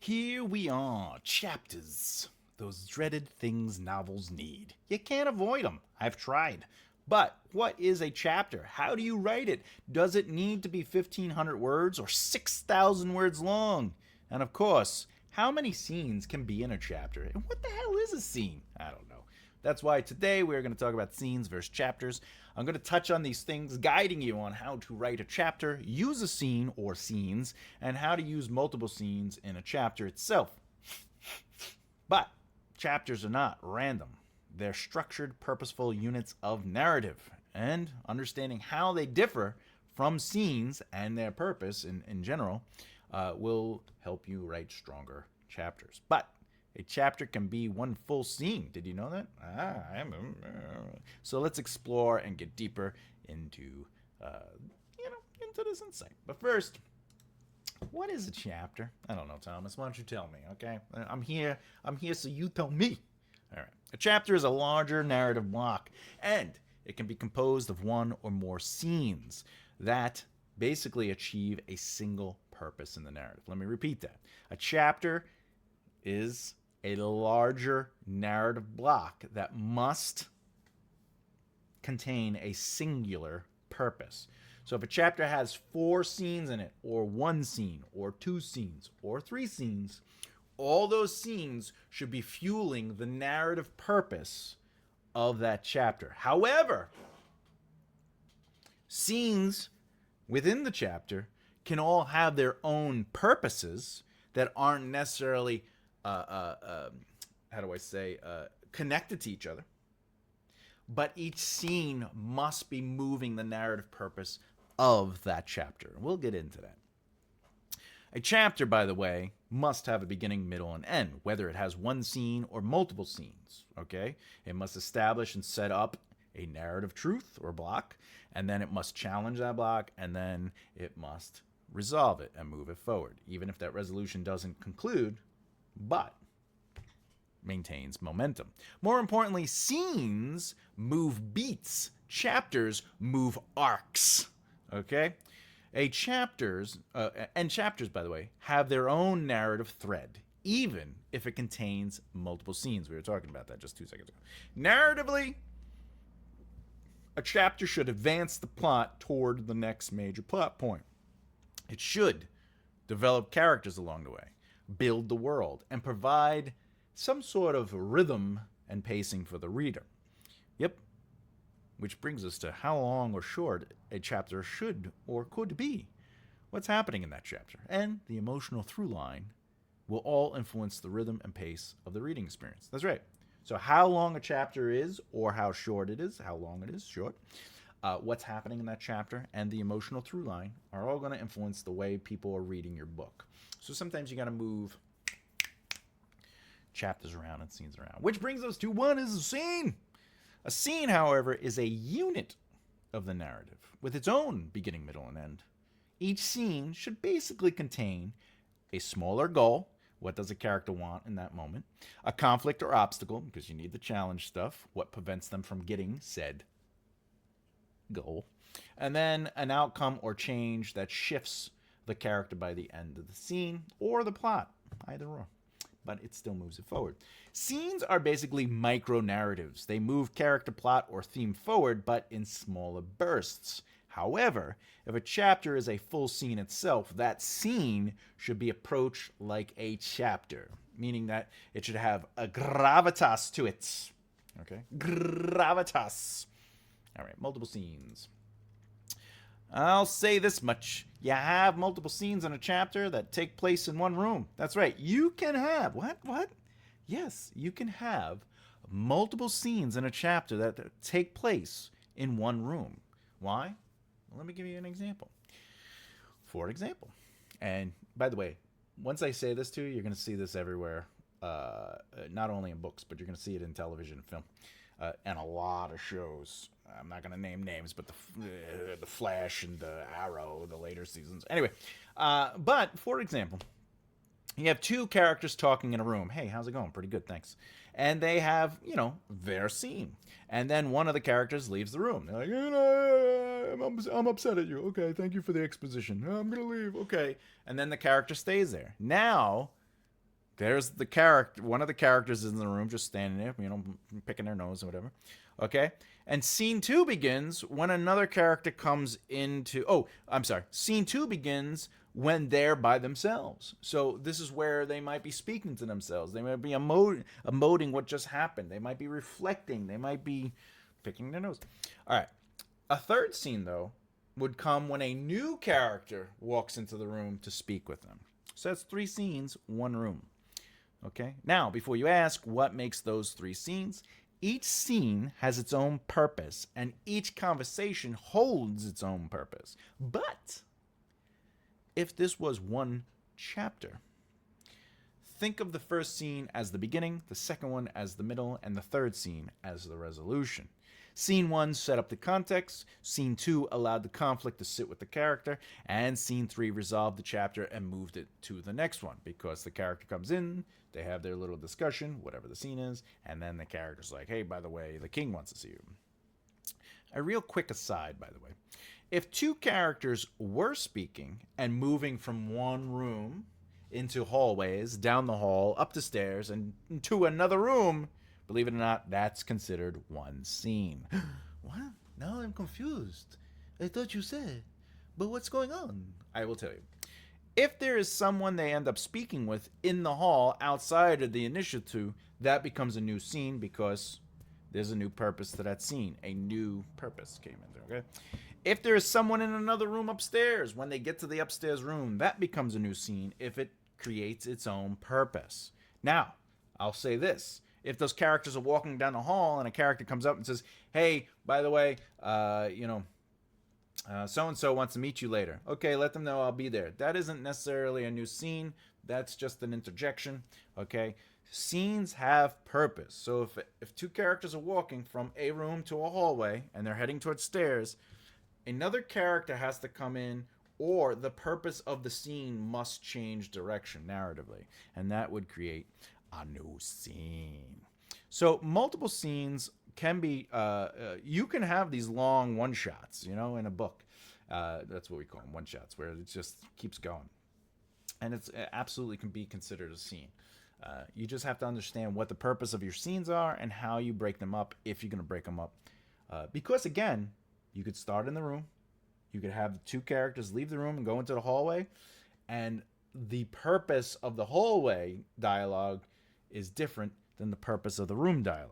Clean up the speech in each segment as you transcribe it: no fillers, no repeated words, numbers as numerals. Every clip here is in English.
Here we are, chapters. Those dreaded things novels need. You can't avoid them. I've tried. But what is a chapter? How do you write it? Does it need to be 1,500 words or 6,000 words long? And of course, how many scenes can be in a chapter? And what the hell is a scene? I don't know. That's why today we're going to talk about scenes versus chapters. I'm going to touch on these things, guiding you on how to write a chapter, use a scene or scenes, and how to use multiple scenes in a chapter itself. But chapters are not random. They're structured, purposeful units of narrative, and understanding how they differ from scenes and their purpose in general will help you write stronger chapters. But a chapter can be one full scene. Did you know that? So let's explore and get deeper into into this insight. But first, what is a chapter? I don't know, Thomas. Why don't you tell me? Okay, I'm here. So you tell me. All right. A chapter is a larger narrative block, and it can be composed of one or more scenes that basically achieve a single purpose in the narrative. Let me repeat that. A chapter is a larger narrative block that must contain a singular purpose. So if a chapter has 4 scenes in it, or 1 scene, or 2 scenes, or 3 scenes, all those scenes should be fueling the narrative purpose of that chapter. However, scenes within the chapter can all have their own purposes that aren't necessarily connected to each other. But each scene must be moving the narrative purpose of that chapter. We'll get into that. A chapter, by the way, must have a beginning, middle, and end, whether it has 1 scene or multiple scenes, okay? It must establish and set up a narrative truth or block, and then it must challenge that block, and then it must resolve it and move it forward, even if that resolution doesn't conclude, but maintains momentum. More importantly, scenes move beats. Chapters move arcs, okay? Chapters, by the way, have their own narrative thread, even if it contains multiple scenes. We were talking about that just 2 seconds ago. Narratively, a chapter should advance the plot toward the next major plot point. It should develop characters along the way, build the world, and provide some sort of rhythm and pacing for the reader. Yep. Which brings us to how long or short a chapter should or could be. What's happening in that chapter and the emotional through line will all influence the rhythm and pace of the reading experience. That's right. So how long a chapter is or how short it is, how long it is, short, what's happening in that chapter and the emotional through line are all going to influence the way people are reading your book. So sometimes you got to move chapters around and scenes around. Which brings us to what is a scene? A scene, however, is a unit of the narrative with its own beginning, middle, and end. Each scene should basically contain a smaller goal. What does a character want in that moment? A conflict or obstacle, because you need the challenge stuff. What prevents them from getting said goal? And then an outcome or change that shifts the character by the end of the scene or the plot, either or. But it still moves it forward. Scenes are basically micro-narratives. They move character, plot, or theme forward, but in smaller bursts. However, if a chapter is a full scene itself, that scene should be approached like a chapter, meaning that it should have a gravitas to it. Okay? Gravitas. All right, multiple scenes. I'll say this much. You have multiple scenes in a chapter that take place in one room. That's right. You can have... What? Yes, you can have multiple scenes in a chapter that take place in one room. Why? Well, let me give you an example. For example, and by the way, once I say this to you, you're going to see this everywhere. Not only in books, but you're going to see it in television and film. And a lot of shows. I'm not going to name names, but the Flash and the Arrow, the later seasons. Anyway, but for example, you have 2 characters talking in a room. Hey, how's it going? Pretty good, thanks. And they have, their scene. And then one of the characters leaves the room. They're like, I'm upset at you. Okay, thank you for the exposition. I'm going to leave. Okay. And then the character stays there. Now, There's the character. One of the characters is in the room, just standing there, picking their nose or whatever. Okay. And scene 2 begins when another character comes into. Oh, I'm sorry. Scene 2 begins when they're by themselves. So this is where they might be speaking to themselves. They might be emoting what just happened. They might be reflecting. They might be picking their nose. All right. A third scene, though, would come when a new character walks into the room to speak with them. So that's 3 scenes, 1 room. Okay? Now, before you ask what makes those 3 scenes, each scene has its own purpose, and each conversation holds its own purpose. But if this was 1 chapter, think of the first scene as the beginning, the second one as the middle, and the third scene as the resolution. Scene 1 set up the context, scene 2 allowed the conflict to sit with the character, and scene 3 resolved the chapter and moved it to the next one, because the character comes in, they have their little discussion, whatever the scene is, and then the character's like, hey, by the way, the king wants to see you. A real quick aside, by the way. If 2 characters were speaking and moving from one room into hallways, down the hall, up the stairs, and to another room, believe it or not, that's considered 1 scene. What? Now I'm confused. I thought you said. But what's going on? I will tell you. If there is someone they end up speaking with in the hall outside of the initial 2, that becomes a new scene because there's a new purpose to that scene. A new purpose came in there, okay? If there is someone in another room upstairs, when they get to the upstairs room, that becomes a new scene if it creates its own purpose. Now, I'll say this. If those characters are walking down the hall and a character comes up and says, hey, by the way, so-and-so wants to meet you later. Okay, let them know I'll be there. That isn't necessarily a new scene. That's just an interjection, okay? Scenes have purpose. So if 2 characters are walking from a room to a hallway and they're heading towards stairs, another character has to come in, or the purpose of the scene must change direction narratively. And that would create a new scene. So multiple scenes can be, you can have these long one-shots, in a book. That's what we call them, one-shots, where it just keeps going. And it absolutely can be considered a scene. You just have to understand what the purpose of your scenes are and how you break them up, if you're going to break them up. Because, again, you could start in the room. You could have the 2 characters leave the room and go into the hallway. And the purpose of the hallway dialogue is different than the purpose of the room dialogue.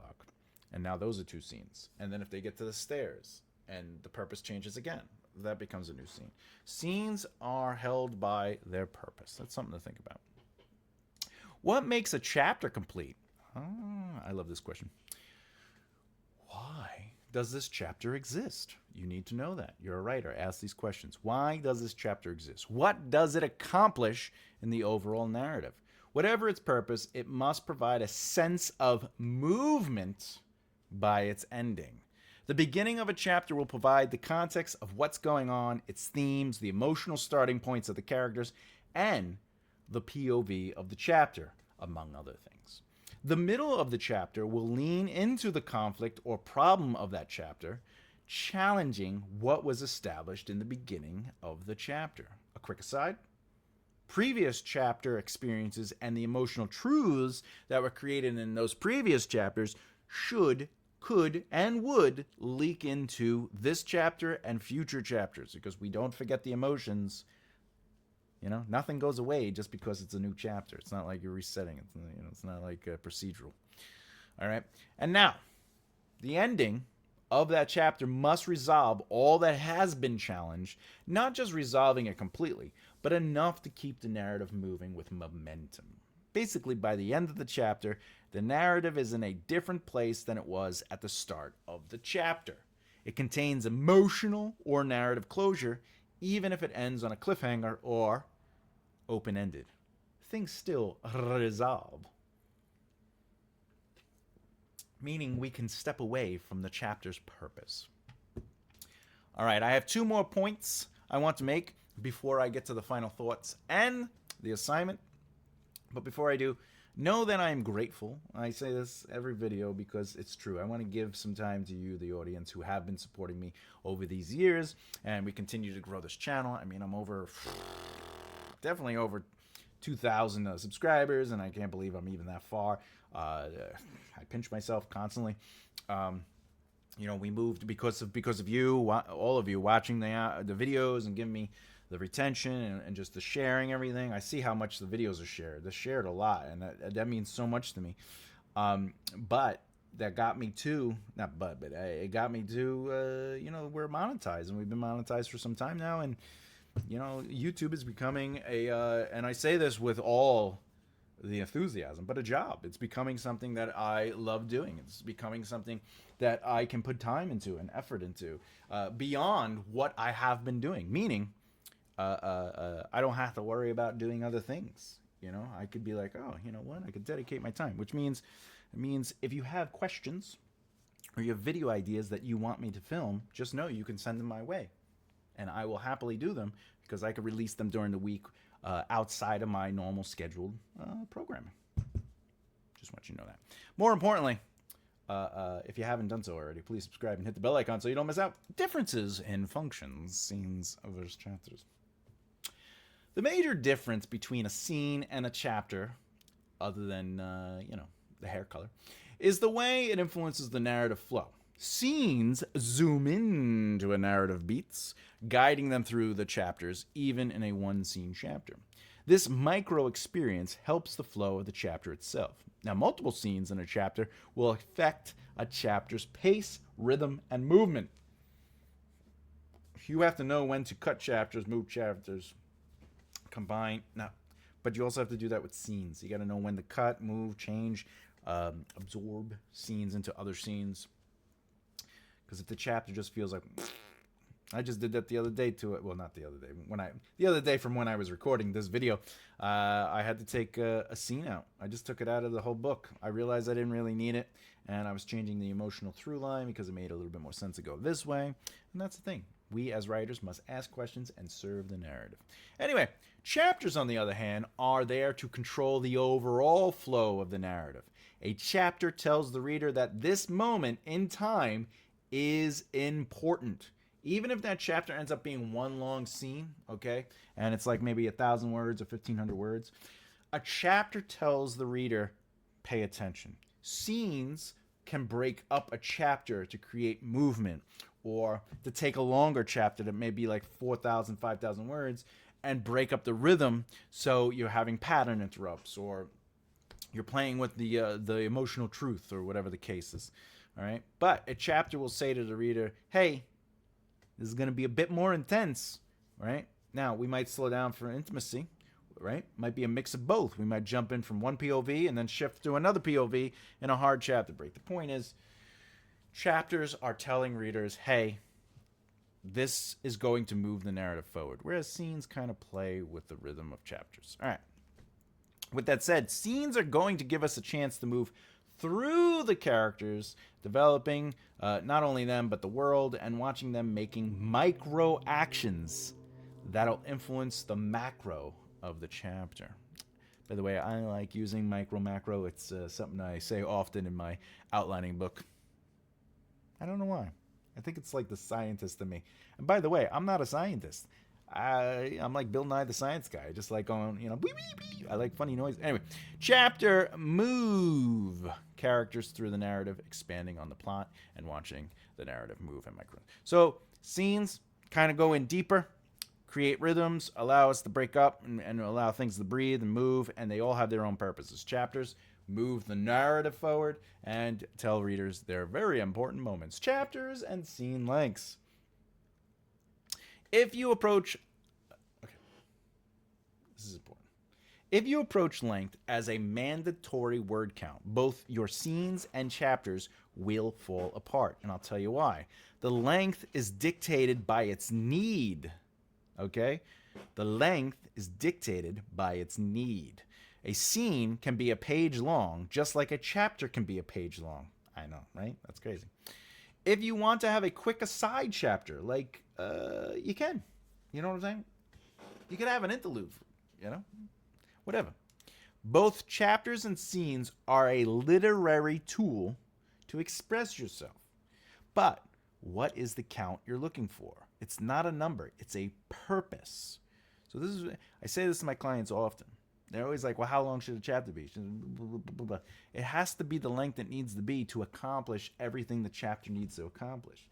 And now those are 2 scenes. And then if they get to the stairs and the purpose changes again, that becomes a new scene. Scenes are held by their purpose. That's something to think about. What makes a chapter complete? I love this question. Why does this chapter exist? You need to know that. You're a writer. Ask these questions. Why does this chapter exist? What does it accomplish in the overall narrative? Whatever its purpose, it must provide a sense of movement by its ending. The beginning of a chapter will provide the context of what's going on, its themes, the emotional starting points of the characters, and the POV of the chapter, among other things. The middle of the chapter will lean into the conflict or problem of that chapter, challenging what was established in the beginning of the chapter. A quick aside. Previous chapter experiences and the emotional truths that were created in those previous chapters should, could, and would leak into this chapter and future chapters, because we don't forget the emotions. Nothing goes away just because it's a new chapter. It's not like you're resetting. It's not like a procedural. All right. And now, the ending of that chapter must resolve all that has been challenged, not just resolving it completely, but enough to keep the narrative moving with momentum. Basically, by the end of the chapter, the narrative is in a different place than it was at the start of the chapter. It contains emotional or narrative closure, even if it ends on a cliffhanger or open-ended. Things still resolve. Meaning we can step away from the chapter's purpose. All right, I have 2 more points I want to make before I get to the final thoughts and the assignment. But before I do, know that I am grateful. I say this every video because it's true. I want to give some time to you, the audience, who have been supporting me over these years, and we continue to grow this channel. I mean, I'm definitely over 2,000 subscribers, and I can't believe I'm even that far. I pinch myself constantly. We moved because of you, all of you watching the videos and giving me the retention and just the sharing everything. I see how much the videos are shared. They're shared a lot, and that means so much to me. But that got me to it got me to we're monetized, and we've been monetized for some time now, and YouTube is becoming and I say this with all the enthusiasm, but a job. It's becoming something that I love doing. It's becoming something that I can put time into and effort into, beyond what I have been doing. Meaning, I don't have to worry about doing other things. I could be like, oh, you know what? I could dedicate my time, which means if you have questions or you have video ideas that you want me to film, just know you can send them my way, and I will happily do them because I could release them during the week, outside of my normal scheduled programming. Just want you to know that. More importantly, if you haven't done so already, please subscribe and hit the bell icon so you don't miss out. Differences in functions, scenes versus chapters. The major difference between a scene and a chapter, other than the hair color, is the way it influences the narrative flow. Scenes zoom into a narrative beats, guiding them through the chapters, even in a one-scene chapter. This micro experience helps the flow of the chapter itself. Now, multiple scenes in a chapter will affect a chapter's pace, rhythm, and movement. You have to know when to cut chapters, move chapters, combine. Now, but you also have to do that with scenes. You got to know when to cut, move, change, absorb scenes into other scenes. Because if the chapter just feels like, I just did that the other day to it. Well, not the other day. The other day from when I was recording this video, I had to take a scene out. I just took it out of the whole book. I realized I didn't really need it, and I was changing the emotional through line because it made a little bit more sense to go this way. And that's the thing. We as writers must ask questions and serve the narrative. Anyway, chapters, on the other hand, are there to control the overall flow of the narrative. A chapter tells the reader that this moment in time is important. Even if that chapter ends up being one long scene, okay, and it's like maybe 1,000 words or 1,500 words, a chapter tells the reader, pay attention. Scenes can break up a chapter to create movement, or to take a longer chapter that may be like 4,000, 5,000 words and break up the rhythm so you're having pattern interrupts, or you're playing with the emotional truth, or whatever the case is. All right, but a chapter will say to the reader, hey, this is going to be a bit more intense, right? Now, we might slow down for intimacy, right? Might be a mix of both. We might jump in from one POV and then shift to another POV in a hard chapter break. The point is, chapters are telling readers, hey, this is going to move the narrative forward, whereas scenes kind of play with the rhythm of chapters. All right. With that said, scenes are going to give us a chance to move through the characters, developing not only them, but the world, and watching them making micro actions that'll influence the macro of the chapter. By the way, I like using macro. It's something I say often in my outlining book. I don't know why. I think it's like the scientist in me. And by the way, I'm not a scientist. I'm like Bill Nye the Science Guy. I just like going, bee, bee, bee. I like funny noise. Anyway, chapter move. Characters through the narrative, expanding on the plot, and watching the narrative move and micro. So scenes kind of go in deeper, create rhythms, allow us to break up and allow things to breathe and move, and they all have their own purposes. Chapters move the narrative forward and tell readers their very important moments. Chapters and scene lengths. If you approach... Okay. This is important. If you approach length as a mandatory word count, both your scenes and chapters will fall apart. And I'll tell you why. The length is dictated by its need. Okay? The length is dictated by its need. A scene can be a page long, just like a chapter can be a page long. I know, right? That's crazy. If you want to have a quick aside chapter, like, you can. You know what I'm saying? You could have an interlude, whatever. Both chapters and scenes are a literary tool to express yourself. But what is the count you're looking for? It's not a number. It's a purpose. So I say this to my clients often. They're always like, well, how long should a chapter be? Blah, blah, blah, blah. It has to be the length it needs to be to accomplish everything the chapter needs to accomplish.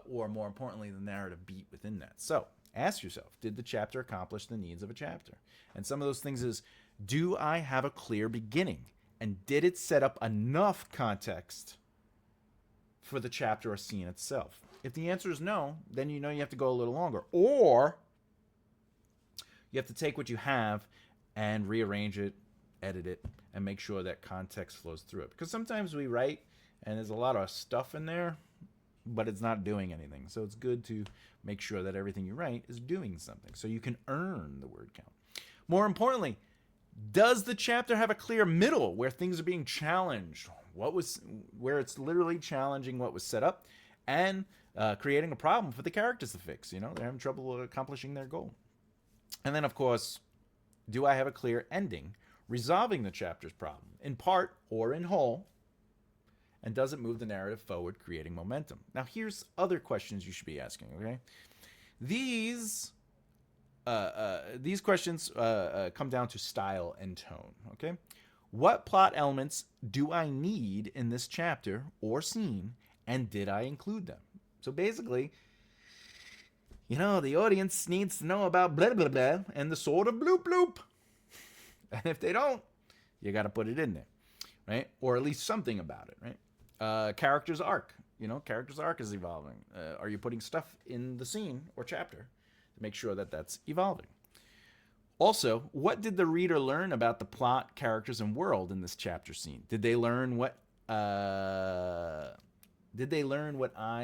Or more importantly, the narrative beat within that. So ask yourself, did the chapter accomplish the needs of a chapter? And some of those things is, do I have a clear beginning? And did it set up enough context for the chapter or scene itself? If the answer is no, then you know you have to go a little longer. Or you have to take what you have and rearrange it, edit it, and make sure that context flows through it. Because sometimes we write and there's a lot of stuff in there, but it's not doing anything. So it's good to make sure that everything you write is doing something so you can earn the word count. More importantly, does the chapter have a clear middle where things are being challenged? Where it's literally challenging what was set up and creating a problem for the characters to fix. You know, they're having trouble accomplishing their goal. And then, of course, do I have a clear ending resolving the chapter's problem in part or in whole? And does it move the narrative forward, creating momentum? Now, here's other questions you should be asking, okay? These questions come down to style and tone, okay? What plot elements do I need in this chapter or scene, and did I include them? So basically, you know, the audience needs to know about blah, blah, blah, and the sword of bloop, bloop. And if they don't, you got to put it in there, right? Or at least something about it, right? Character's arc. You know, character's arc is evolving. Are you putting stuff in the scene or chapter to make sure that that's evolving? Also, what did the reader learn about the plot, characters, and world in this chapter scene? Did they learn what I,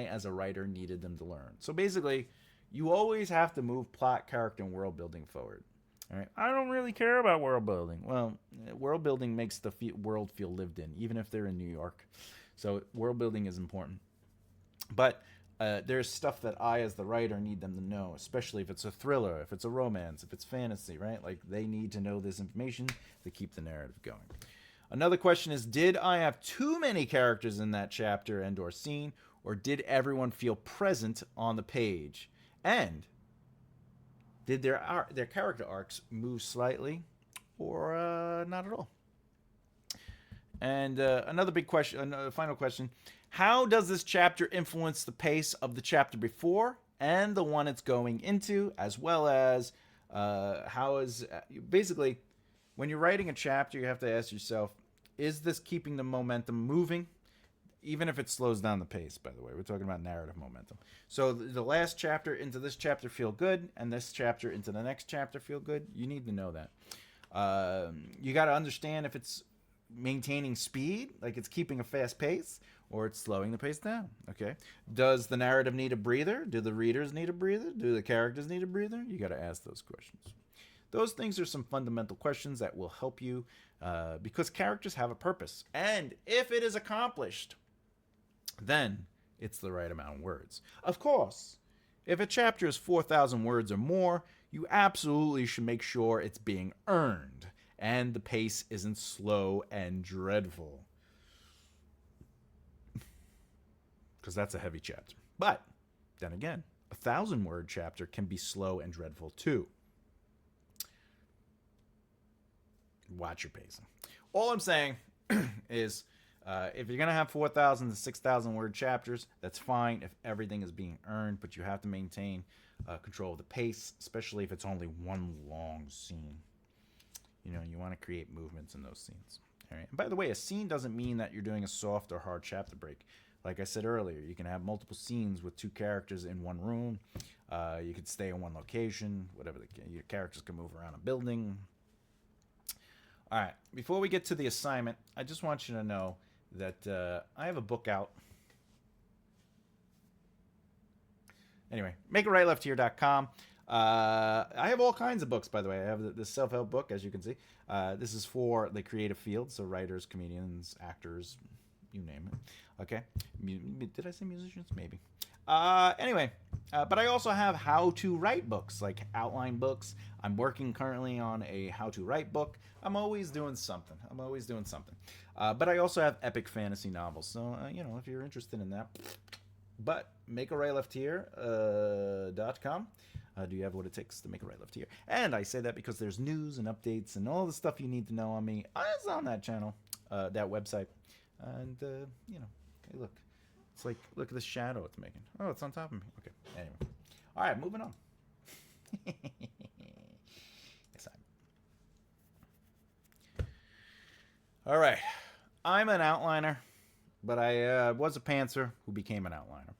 as a writer, needed them to learn? So basically, you always have to move plot, character, and world building forward. All right. I don't really care about world building. Well, world building makes the world feel lived in, even if they're in New York. So world building is important. But there's stuff that I, as the writer, need them to know, especially if it's a thriller, if it's a romance, if it's fantasy, right? Like, they need to know this information to keep the narrative going. Another question is, did I have too many characters in that chapter and or scene, or did everyone feel present on the page? And did their character arcs move slightly or not at all? And another big question, final question. How does this chapter influence the pace of the chapter before and the one it's going into, as well as basically, when you're writing a chapter, you have to ask yourself, is this keeping the momentum moving? Even if it slows down the pace, by the way. We're talking about narrative momentum. So the last chapter into this chapter feel good, and this chapter into the next chapter feel good. You need to know that. You got to understand if it's maintaining speed, like it's keeping a fast pace, or it's slowing the pace down, okay? Does the narrative need a breather? Do the readers need a breather? Do the characters need a breather? You got to ask those questions. Those things are some fundamental questions that will help you because characters have a purpose. And if it is accomplished, then it's the right amount of words. Of course, if a chapter is 4,000 words or more, you absolutely should make sure it's being earned and the pace isn't slow and dreadful. Because that's a heavy chapter. But then again, 1,000-word chapter can be slow and dreadful too. Watch your pacing. All I'm saying is if you're going to have 4,000 to 6,000 word chapters, that's fine if everything is being earned, but you have to maintain control of the pace, especially if it's only one long scene. You know, you want to create movements in those scenes. All right. And by the way, a scene doesn't mean that you're doing a soft or hard chapter break. Like I said earlier, you can have multiple scenes with two characters in one room. You could stay in one location, whatever. Your characters can move around a building. All right. Before we get to the assignment, I just want you to know that I have a book out. Anyway, makeitrightleftheere.com. I have all kinds of books, by the way. I have the self-help book, as you can see. This is for the creative field, so writers, comedians, actors, you name it. Okay. Did I say musicians? Maybe. Anyway, but I also have how-to write books, like outline books. I'm working currently on a how-to write book. I'm always doing something. But I also have epic fantasy novels. So, you know, if you're interested in that. But makeitrightleftheere.com. Do you have what it takes to make a right left here? And I say that because there's news and updates and all the stuff you need to know on me. It's on that channel, that website. And, you know, hey, look. It's like, look at the shadow it's making. Oh, it's on top of me. Okay, anyway. All right, moving on. Yes, all right. I'm an outliner, but I was a pantser who became an outliner.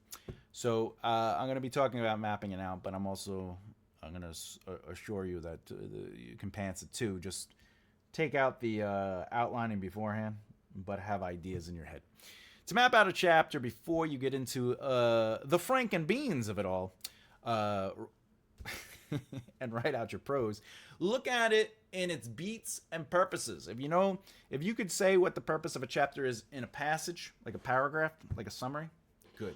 So I'm going to be talking about mapping it out, but I'm going to assure you that you can pants it too. Just take out the outlining beforehand, but have ideas in your head. To map out a chapter before you get into the Frank and Beans of it all, and write out your prose, look at it in its beats and purposes. If you could say what the purpose of a chapter is in a passage, like a paragraph, like a summary, good.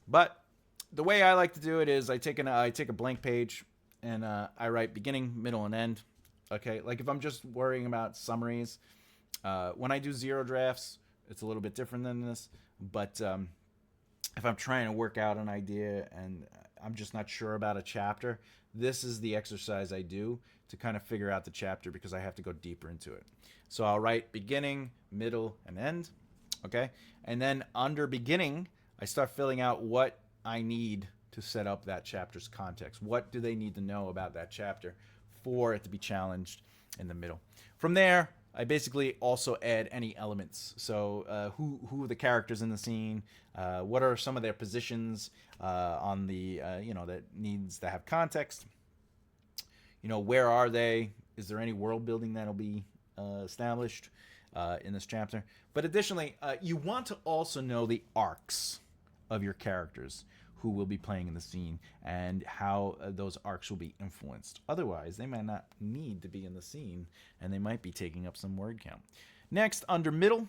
But the way I like to do it is I take a blank page and I write beginning, middle, and end. Okay, like if I'm just worrying about summaries, when I do zero drafts, it's a little bit different than this. But if I'm trying to work out an idea and I'm just not sure about a chapter, this is the exercise I do to kind of figure out the chapter because I have to go deeper into it. So I'll write beginning, middle, and end. Okay, and then under beginning, I start filling out what I need to set up that chapter's context. What do they need to know about that chapter for it to be challenged in the middle? From there, I basically also add any elements. So who are the characters in the scene? What are some of their positions on the, that needs to have context? Where are they? Is there any world building that'll be established in this chapter? But additionally, you want to also know the arcs of your characters who will be playing in the scene and how those arcs will be influenced. Otherwise, they might not need to be in the scene and they might be taking up some word count. Next, under middle,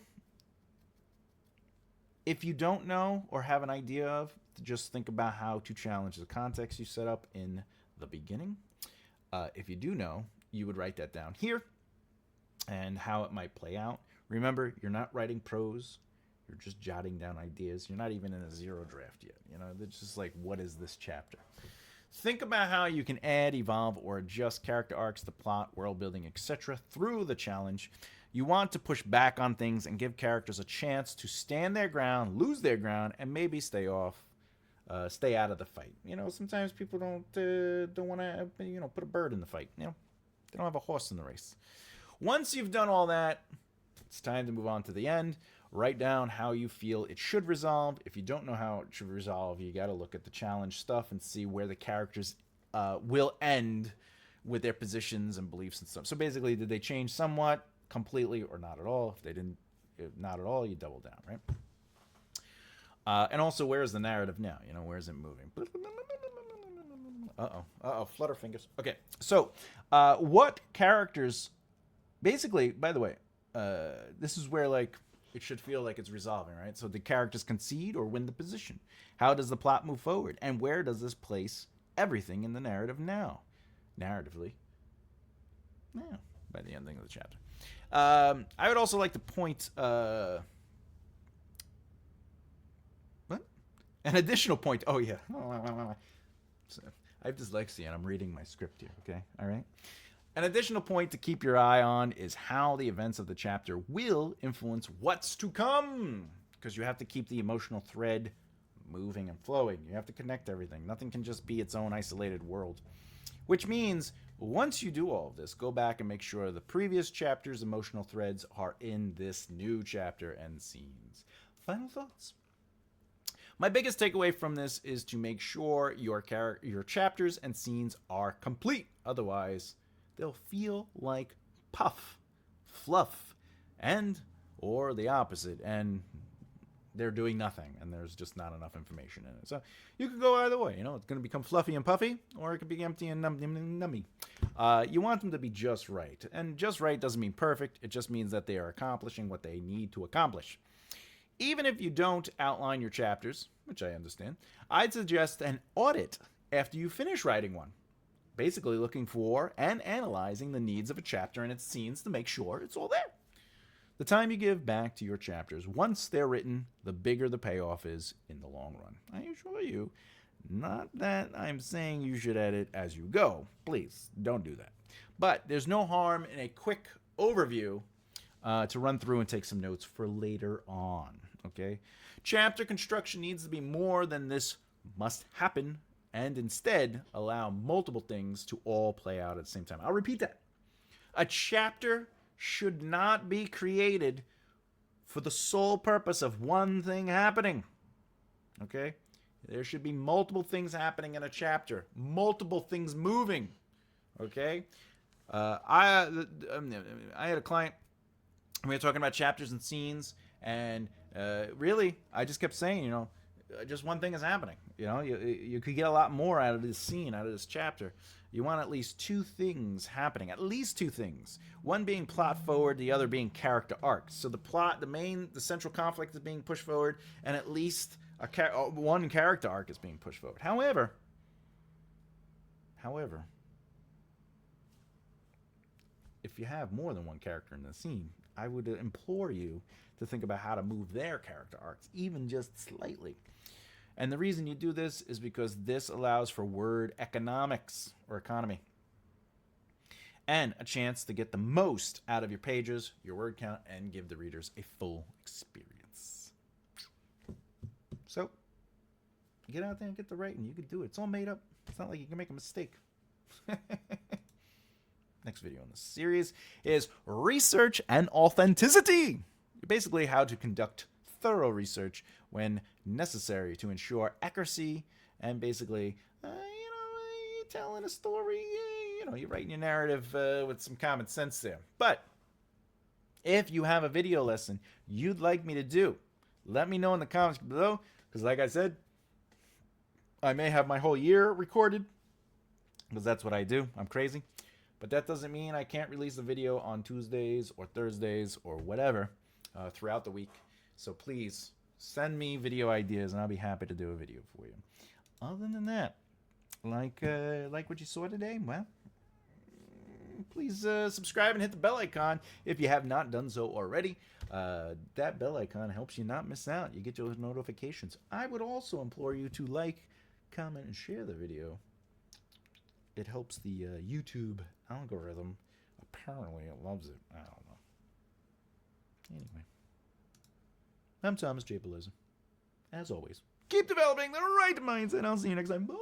if you don't know or have an idea of, just think about how to challenge the context you set up in the beginning. If you do know, you would write that down here and how it might play out. Remember, you're not writing prose. You're just jotting down ideas. You're not even in a zero draft yet. It's just like, what is this chapter? Think about how you can add, evolve, or adjust character arcs, the plot, world building, etc. through the challenge. You want to push back on things and give characters a chance to stand their ground, lose their ground, and maybe stay out of the fight. Sometimes people don't want to, put a bird in the fight. They don't have a horse in the race. Once you've done all that, it's time to move on to the end. Write down how you feel it should resolve. If you don't know how it should resolve, you got to look at the challenge stuff and see where the characters will end with their positions and beliefs and stuff. So basically, did they change somewhat, completely, or not at all? If they didn't, not at all, you double down, right? And also, where is the narrative now? Where is it moving? Flutter fingers. Okay, so what characters? Basically, by the way, this is where it should feel like it's resolving, right? So the characters concede or win the position. How does the plot move forward? And where does this place everything in the narrative now? Narratively. Yeah, by the ending of the chapter. I would also like to point... what? An additional point. Oh, yeah. So, I have dyslexia and I'm reading my script here, okay? All right? An additional point to keep your eye on is how the events of the chapter will influence what's to come. Because you have to keep the emotional thread moving and flowing. You have to connect everything. Nothing can just be its own isolated world. Which means, once you do all of this, go back and make sure the previous chapter's emotional threads are in this new chapter and scenes. Final thoughts. My biggest takeaway from this is to make sure your chapters and scenes are complete. Otherwise, they'll feel like puff, fluff, or the opposite, and they're doing nothing, and there's just not enough information in it. So you could go either way. It's going to become fluffy and puffy, or it could be empty and nummy. You want them to be just right, and just right doesn't mean perfect. It just means that they are accomplishing what they need to accomplish. Even if you don't outline your chapters, which I understand, I'd suggest an audit after you finish writing one. Basically looking for and analyzing the needs of a chapter and its scenes to make sure it's all there. The time you give back to your chapters, once they're written, the bigger the payoff is in the long run. I assure you, Not that I'm saying you should edit as you go. Please, don't do that. But there's no harm in a quick overview to run through and take some notes for later on. Okay? Chapter construction needs to be more than this must happen and instead allow multiple things to all play out at the same time. I'll repeat that. A chapter should not be created for the sole purpose of one thing happening. Okay? There should be multiple things happening in a chapter, multiple things moving. Okay? I had a client, we were talking about chapters and scenes, and really, I just kept saying, just one thing is happening. You could get a lot more out of this scene, out of this chapter. You want at least two things happening, at least two things. One being plot forward, the other being character arcs. So the central conflict is being pushed forward, and at least one character arc is being pushed forward. However, if you have more than one character in the scene, I would implore you to think about how to move their character arcs, even just slightly. And the reason you do this is because this allows for word economics or economy and a chance to get the most out of your pages, your word count, and give the readers a full experience. So, get out there and get the writing. You can do it. It's all made up. It's not like you can make a mistake. Next video in the series is research and authenticity. Basically, how to conduct thorough research when necessary to ensure accuracy and basically, you're telling a story, you're writing your narrative with some common sense there. But if you have a video lesson you'd like me to do, let me know in the comments below, because like I said, I may have my whole year recorded, because that's what I do. I'm crazy. But that doesn't mean I can't release a video on Tuesdays or Thursdays or whatever throughout the week. So please send me video ideas and I'll be happy to do a video for you. Other than that, like what you saw today, well, please subscribe and hit the bell icon if you have not done so already. That bell icon helps you not miss out. You get those notifications. I would also implore you to like, comment, and share the video. It helps the YouTube algorithm. Apparently it loves it. I don't know. Anyway. I'm Thomas J. Bellezza. As always, keep developing the right mindset. I'll see you next time. Bye.